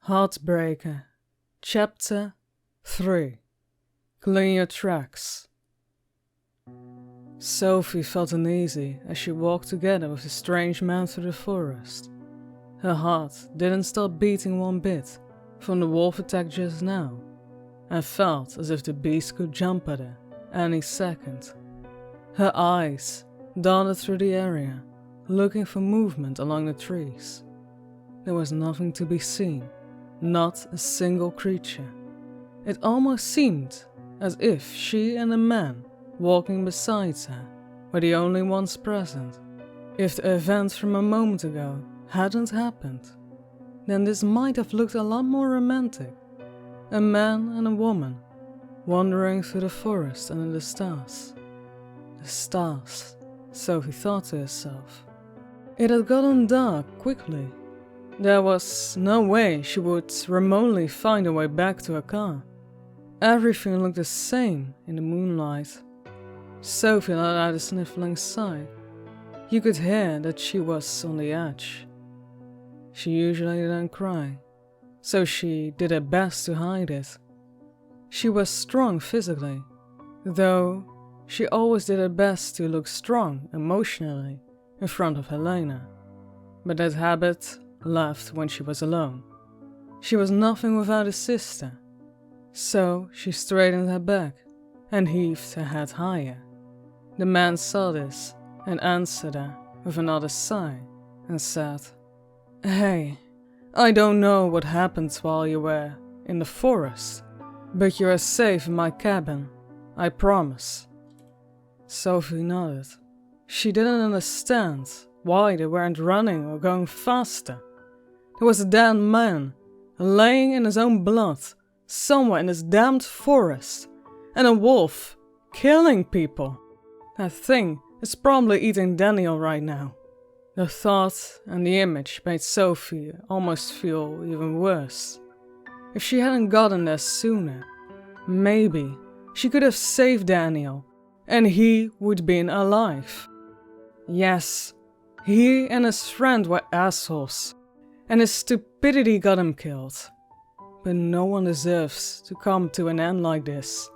Heartbreaker Chapter 3. Clean your tracks. Sophie felt uneasy as she walked together with the strange man through the forest. Her heart didn't stop beating one bit from the wolf attack just now, and felt as if the beast could jump at her any second. Her eyes darted through the area, looking for movement along the trees. There was nothing to be seen, not a single creature. It almost seemed as if she and the man walking beside her were the only ones present. If the event from a moment ago hadn't happened, then this might have looked a lot more romantic. A man and a woman wandering through the forest under the stars. The stars, Sophie thought to herself. It had gotten dark quickly. There was no way she would remotely find her way back to her car. Everything looked the same in the moonlight. Sophie let out a sniffling sigh. You could hear that she was on the edge. She usually didn't cry, so she did her best to hide it. She was strong physically, though she always did her best to look strong emotionally in front of Helena. But that habit left when she was alone. She was nothing without a sister, so she straightened her back and heaved her head higher. The man saw this and answered her with another sigh and said, "Hey, I don't know what happened while you were in the forest, but you are safe in my cabin, I promise." Sophie nodded. She didn't understand why they weren't running or going faster. There was a damned man laying in his own blood somewhere in this damned forest, and a wolf killing people. That thing is probably eating Daniel right now. The thought and the image made Sophie almost feel even worse. If she hadn't gotten there sooner, maybe she could have saved Daniel, and he would been alive. Yes, he and his friend were assholes, and his stupidity got him killed. But no one deserves to come to an end like this.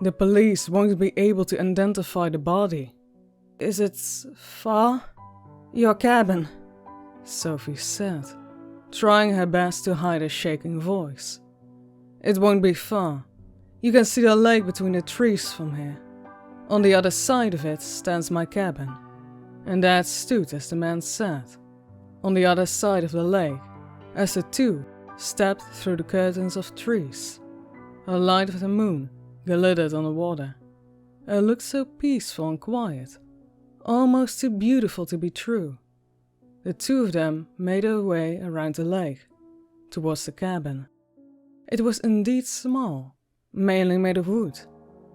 The police won't be able to identify the body. "Is it far? Your cabin?" Sophie said, trying her best to hide a shaking voice. "It won't be far. You can see the lake between the trees from here. On the other side of it stands my cabin." And Dad stood as the man said, on the other side of the lake, as the two stepped through the curtains of trees. The light of the moon glittered on the water. It looked so peaceful and quiet, almost too beautiful to be true. The two of them made their way around the lake, towards the cabin. It was indeed small, mainly made of wood,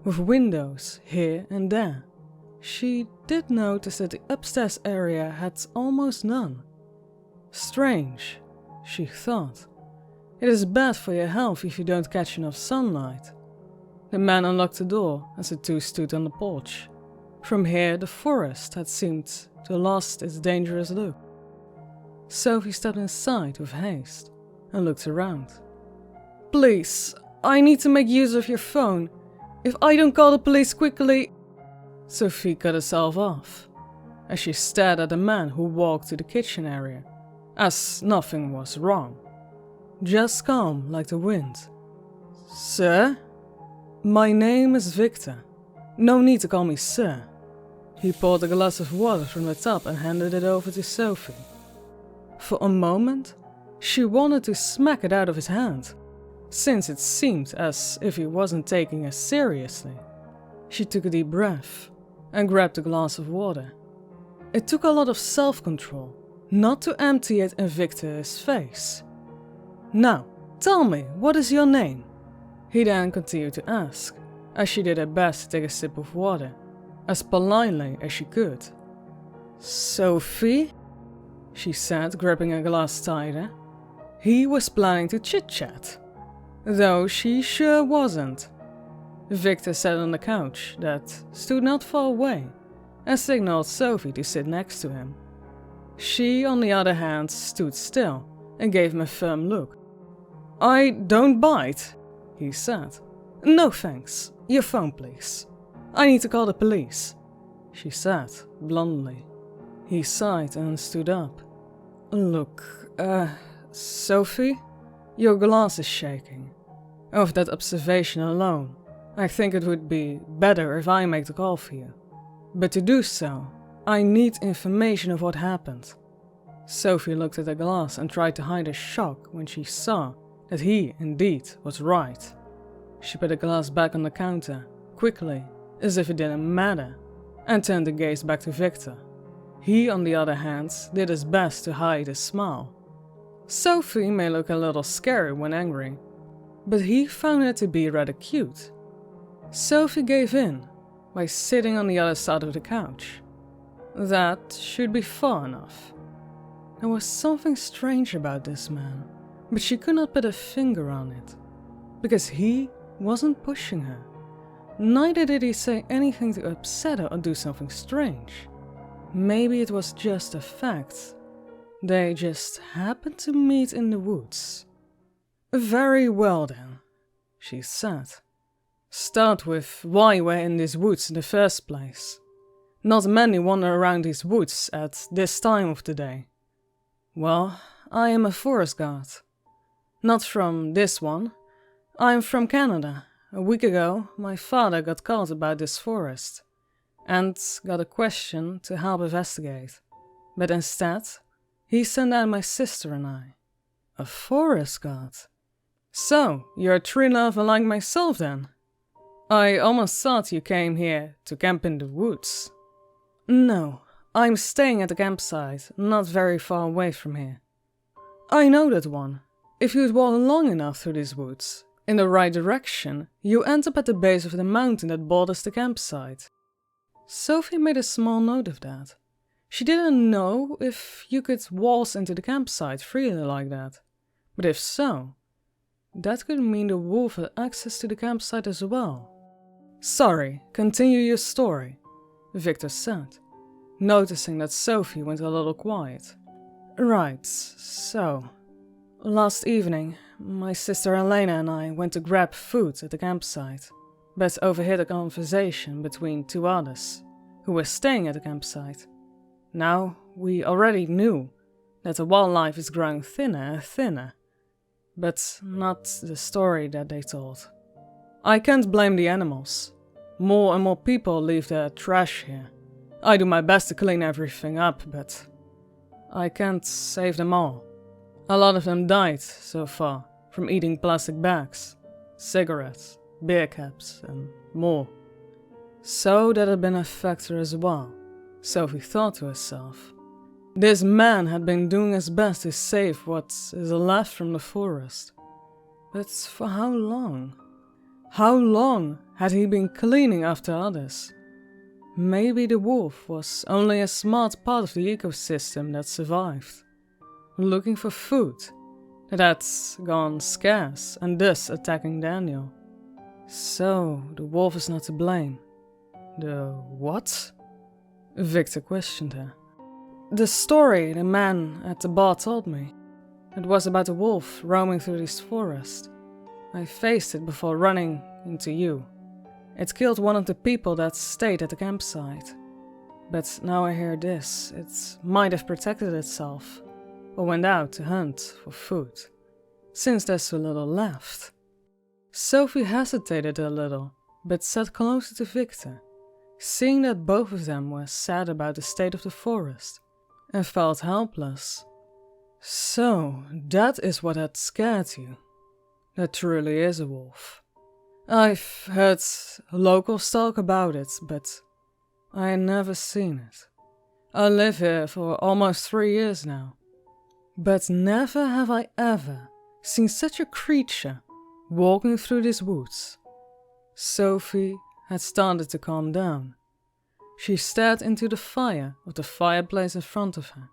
with windows here and there. She did notice that the upstairs area had almost none. Strange, she thought. It is bad for your health if you don't catch enough sunlight. The man unlocked the door as the two stood on the porch. From here the forest had seemed to lost its dangerous look. Sophie stepped inside with haste and looked around. "Please, I need to make use of your phone. If I don't call the police quickly..." Sophie cut herself off as she stared at the man who walked to the kitchen area, as nothing was wrong. Just calm like the wind. "Sir? My name is Victor. No need to call me sir." He poured a glass of water from the tub and handed it over to Sophie. For a moment, she wanted to smack it out of his hand, since it seemed as if he wasn't taking her seriously. She took a deep breath and grabbed a glass of water. It took a lot of self-control not to empty it in Victor's face. "Now, tell me, what is your name?" He then continued to ask, as she did her best to take a sip of water, as politely as she could. "Sophie?" she said, gripping a glass tighter. He was planning to chit-chat, though she sure wasn't. Victor sat on the couch that stood not far away and signaled Sophie to sit next to him. She, on the other hand, stood still and gave him a firm look. "I don't bite," he said. "No thanks. Your phone, please. I need to call the police," she said, bluntly. He sighed and stood up. "Look, Sophie, your glass is shaking. Of that observation alone, I think it would be better if I make the call for you. But to do so, I need information of what happened." Sophie looked at the glass and tried to hide her shock when she saw that he, indeed, was right. She put the glass back on the counter, quickly, as if it didn't matter, and turned the gaze back to Victor. He, on the other hand, did his best to hide his smile. Sophie may look a little scary when angry, but he found her to be rather cute. Sophie gave in by sitting on the other side of the couch. That should be far enough. There was something strange about this man, but she could not put a finger on it, because he wasn't pushing her. Neither did he say anything to upset her or do something strange. Maybe it was just a fact. They just happened to meet in the woods. "Very well then," she said. "Start with why we're in these woods in the first place. Not many wander around these woods at this time of the day." "Well, I am a forest guard. Not from this one. I'm from Canada. A week ago, my father got called about this forest and got a question to help investigate. But instead, he sent out my sister and I." "A forest guard? So, you're a tree lover like myself then? I almost thought you came here to camp in the woods." "No, I'm staying at the campsite, not very far away from here." "I know that one. If you'd walk long enough through these woods, in the right direction, you end up at the base of the mountain that borders the campsite." Sophie made a small note of that. She didn't know if you could waltz into the campsite freely like that, but if so, that could mean the wolf had access to the campsite as well. "Sorry, continue your story," Victor said, noticing that Sophie went a little quiet. "Right, so, last evening, my sister Elena and I went to grab food at the campsite, but overheard a conversation between two others who were staying at the campsite. Now, we already knew that the wildlife is growing thinner and thinner, but not the story that they told. I can't blame the animals. More and more people leave their trash here. I do my best to clean everything up, but I can't save them all. A lot of them died so far from eating plastic bags, cigarettes, beer caps, and more. So that had been a factor as well, Sophie thought to herself. This man had been doing his best to save what is left from the forest. But for how long? How long had he been cleaning after others? Maybe the wolf was only a smart part of the ecosystem that survived, looking for food that had gone scarce and thus attacking Daniel. So the wolf is not to blame. The what? Victor questioned her. The story the man at the bar told me. It was about a wolf roaming through this forest. I faced it before running into you. It killed one of the people that stayed at the campsite. But now I hear this. It might have protected itself, or went out to hunt for food, since there's so little left. Sophie hesitated a little, but sat closer to Victor, seeing that both of them were sad about the state of the forest, and felt helpless. So, that is what had scared you. That truly is a wolf. I've heard locals talk about it, but I had never seen it. I live here for almost 3 years now, but never have I ever seen such a creature walking through these woods. Sophie had started to calm down. She stared into the fire of the fireplace in front of her.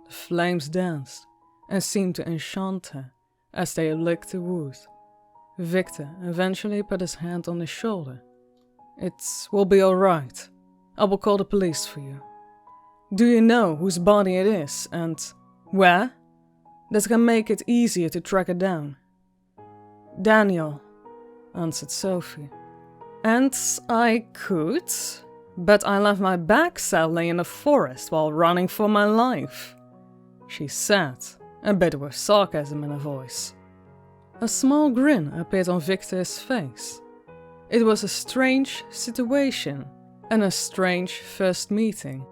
The flames danced and seemed to enchant her as they licked the wood. Victor eventually put his hand on his shoulder. It will be all right. I will call the police for you. Do you know whose body it is and where? That can make it easier to track it down." "Daniel," answered Sophie. "And I could, but I left my bag sadly in the forest while running for my life," she said, a bit with sarcasm in her voice. A small grin appeared on Victor's face. It was a strange situation and a strange first meeting,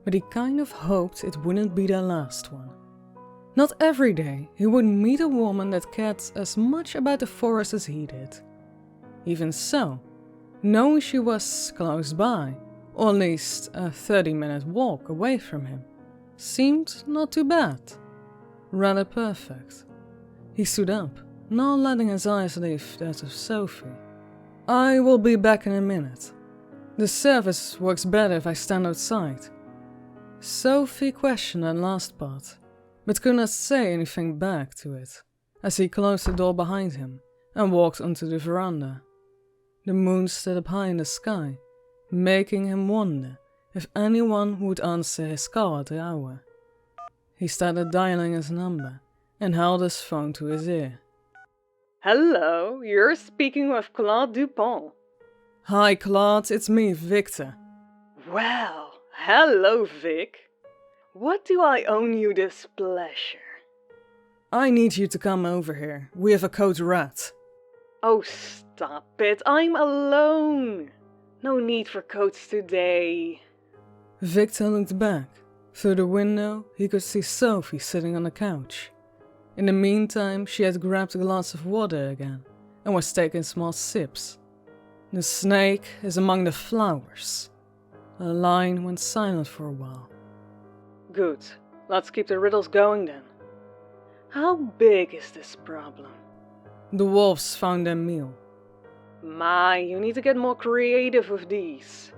but he kind of hoped it wouldn't be their last one. Not every day he would meet a woman that cared as much about the forest as he did. Even so, knowing she was close by, or at least a 30-minute walk away from him, seemed not too bad. Rather perfect. He stood up, not letting his eyes leave that of Sophie. "I will be back in a minute. The service works better if I stand outside." Sophie questioned that last part, but could not say anything back to it, as he closed the door behind him and walked onto the veranda. The moon stood up high in the sky, making him wonder if anyone would answer his call at the hour. He started dialing his number and held his phone to his ear. "Hello, you're speaking with Claude Dupont." "Hi Claude, it's me, Victor." "Well, hello Vic. What do I owe you this pleasure?" "I need you to come over here. We have a code red." "Oh, stop it. I'm alone. No need for codes today." Victor looked back. Through the window, he could see Sophie sitting on the couch. In the meantime, she had grabbed a glass of water again and was taking small sips. "The snake is among the flowers." The line went silent for a while. "Good. Let's keep the riddles going then. How big is this problem?" "The wolves found their meal." "My, you need to get more creative with these.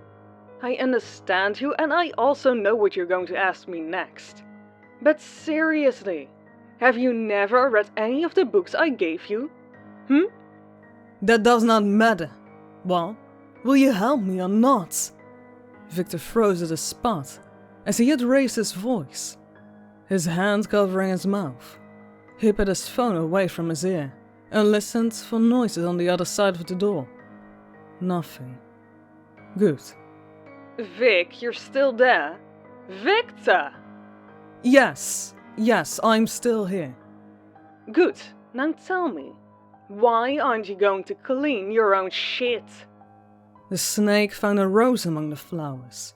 I understand you and I also know what you're going to ask me next. But seriously, have you never read any of the books I gave you? "That does not matter. Well, will you help me or not?" Victor froze at the spot as he had raised his voice, his hand covering his mouth. He put his phone away from his ear and listened for noises on the other side of the door. Nothing. Good. Vic, you're still there? Victor! Yes, I'm still here. Good. Now tell me, why aren't you going to clean your own shit? The snake found a rose among the flowers.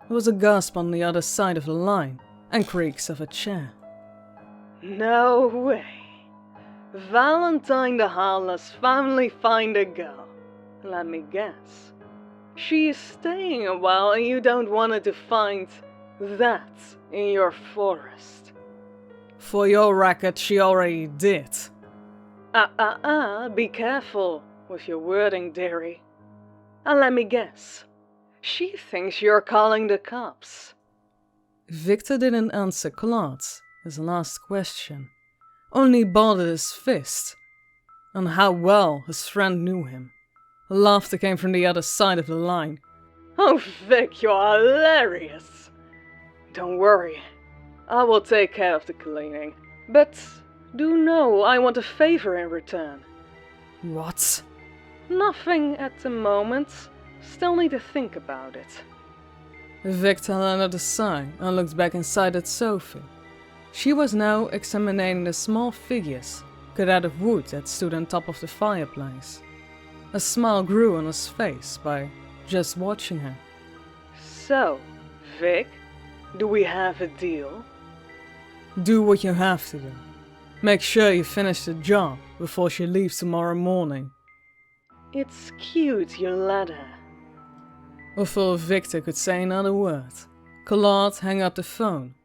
There was a gasp on the other side of the line and creaks of a chair. No way. Valentine the Heartless finally find a girl. Let me guess. She is staying a while and you don't want her to find that in your forest. For your record, she already did. Be careful with your wording, dearie. And let me guess. She thinks you're calling the cops. Victor didn't answer Claude's, his last question, only balled his fist. On how well his friend knew him. Laughter came from the other side of the line. Oh, Vic, you're hilarious. Don't worry, I will take care of the cleaning. But do know I want a favor in return. What? Nothing at the moment. Still need to think about it. Victor let out a sigh and looked back inside at Sophie. She was now examining the small figures cut out of wood that stood on top of the fireplace. A smile grew on his face by just watching her. So, Vic, do we have a deal? Do what you have to do. Make sure you finish the job before she leaves tomorrow morning. It's cute you let her. Before Victor could say another word, Claude hung up the phone.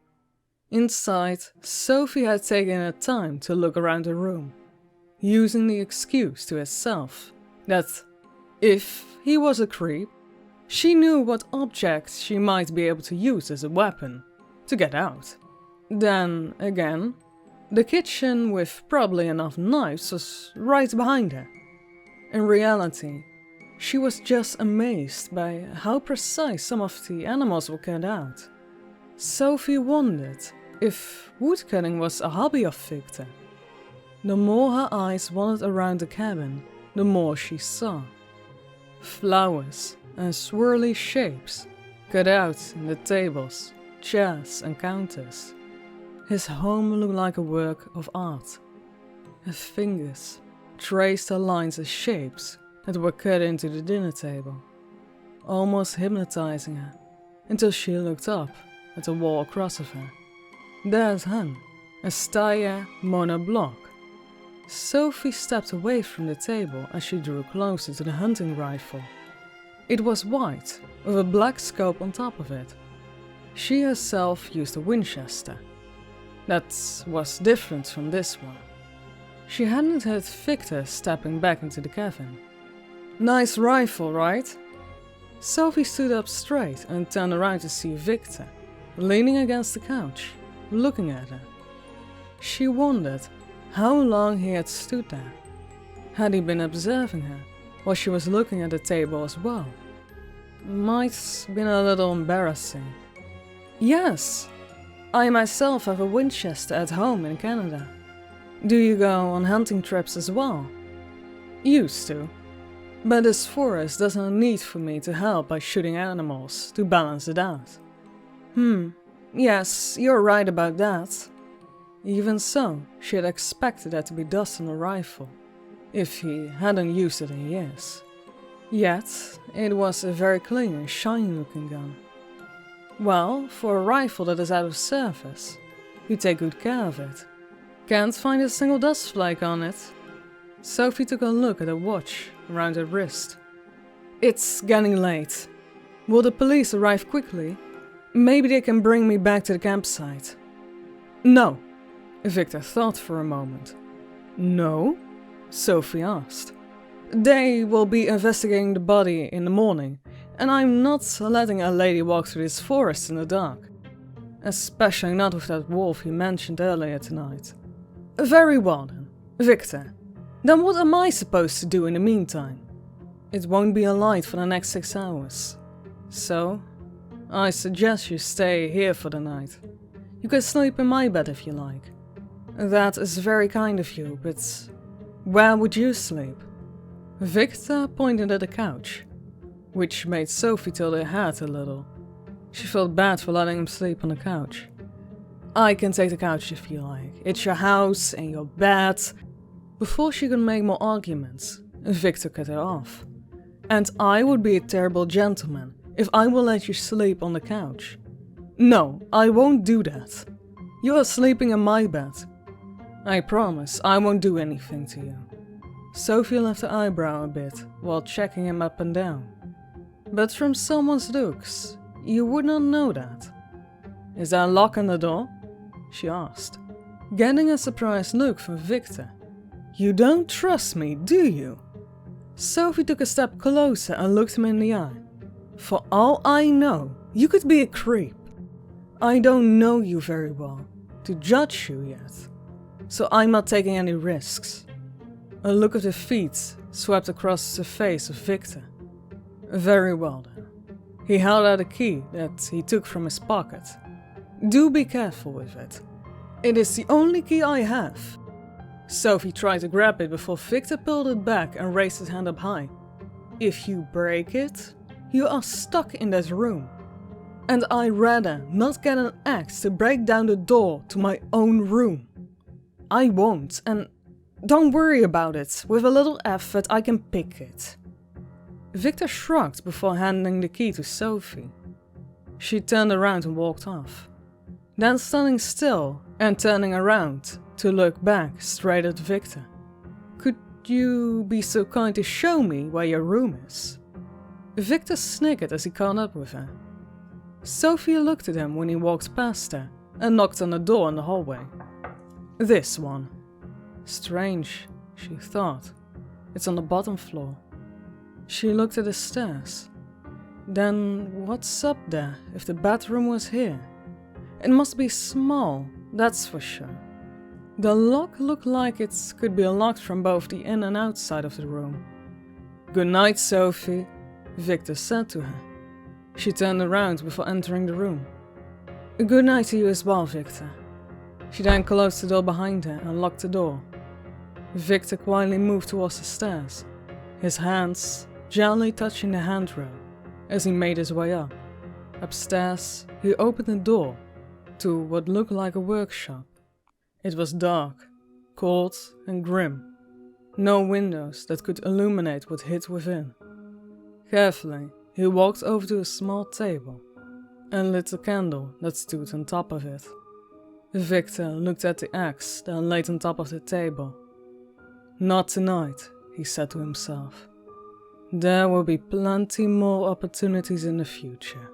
Inside, Sophie had taken her time to look around the room, using the excuse to herself that, if he was a creep, she knew what objects she might be able to use as a weapon to get out. Then, again, the kitchen with probably enough knives was right behind her. In reality, She was just amazed by how precise some of the animals were cut out. Sophie wondered if woodcutting was a hobby of Victor. The more her eyes wandered around the cabin, the more she saw. Flowers and swirly shapes cut out in the tables, chairs and counters. His home looked like a work of art. Her fingers traced the lines and shapes that were cut into the dinner table, almost hypnotizing her until she looked up at the wall across of her. There it hung, a Steyr monoblock. Sophie stepped away from the table as she drew closer to the hunting rifle. It was white, with a black scope on top of it. She herself used a Winchester. That was different from this one. She hadn't heard Victor stepping back into the cabin. "Nice rifle, right?" Sophie stood up straight and turned around to see Victor, leaning against the couch, looking at her. She wondered how long he had stood there. Had he been observing her while she was looking at the table as well? Might been a little embarrassing. "Yes, I myself have a Winchester at home in Canada. Do you go on hunting trips as well?" "Used to. But this forest doesn't need for me to help by shooting animals to balance it out." Yes, you're right about that." Even so, she had expected there to be dust on the rifle, if he hadn't used it in years. Yet, it was a very clean and shiny looking gun. "Well, for a rifle that is out of service, you take good care of it. Can't find a single dust flake on it." Sophie took a look at her watch around her wrist. "It's getting late. Will the police arrive quickly? Maybe they can bring me back to the campsite." "No." Victor thought for a moment. "No?" Sophie asked. "They will be investigating the body in the morning, and I'm not letting a lady walk through this forest in the dark. Especially not with that wolf you mentioned earlier tonight." "Very well then, Victor. Then what am I supposed to do in the meantime?" "It won't be a light for the next 6 hours. So, I suggest you stay here for the night. You can sleep in my bed if you like." "That is very kind of you, but where would you sleep?" Victor pointed at the couch, which made Sophie tilt her head a little. She felt bad for letting him sleep on the couch. "I can take the couch if you like. It's your house and your bed." Before she could make more arguments, Victor cut her off. "And I would be a terrible gentleman if I will let you sleep on the couch. No, I won't do that. You are sleeping in my bed. I promise I won't do anything to you." Sophie lifted her eyebrow a bit while checking him up and down. "But from someone's looks, you would not know that." "Is there a lock on the door?" she asked, getting a surprised look from Victor. "You don't trust me, do you?" Sophie took a step closer and looked him in the eye. "For all I know, you could be a creep. I don't know you very well to judge you yet, so I'm not taking any risks." A look of defeat swept across the face of Victor. "Very well then." He held out a key that he took from his pocket. "Do be careful with it. It is the only key I have." Sophie tried to grab it before Victor pulled it back and raised his hand up high. "If you break it, you are stuck in that room. And I'd rather not get an axe to break down the door to my own room. I won't, and don't worry about it. With a little effort, I can pick it." Victor shrugged before handing the key to Sophie. She turned around and walked off, then standing still and turning around to look back straight at Victor. "Could you be so kind to show me where your room is?" Victor snickered as he caught up with her. Sophie looked at him when he walked past her and knocked on the door in the hallway. "This one." Strange, she thought. It's on the bottom floor. She looked at the stairs. Then what's up there if the bedroom was here? It must be small, that's for sure. The lock looked like it could be unlocked from both the in and outside of the room. "Good night, Sophie," Victor said to her. She turned around before entering the room. "Good night to you as well, Victor." She then closed the door behind her and locked the door. Victor quietly moved towards the stairs, his hands gently touching the handrail as he made his way up. Upstairs, he opened the door to what looked like a workshop. It was dark, cold and grim. No windows that could illuminate what hid within. Carefully, he walked over to a small table and lit a candle that stood on top of it. Victor looked at the axe that laid on top of the table. "Not tonight," he said to himself. "There will be plenty more opportunities in the future."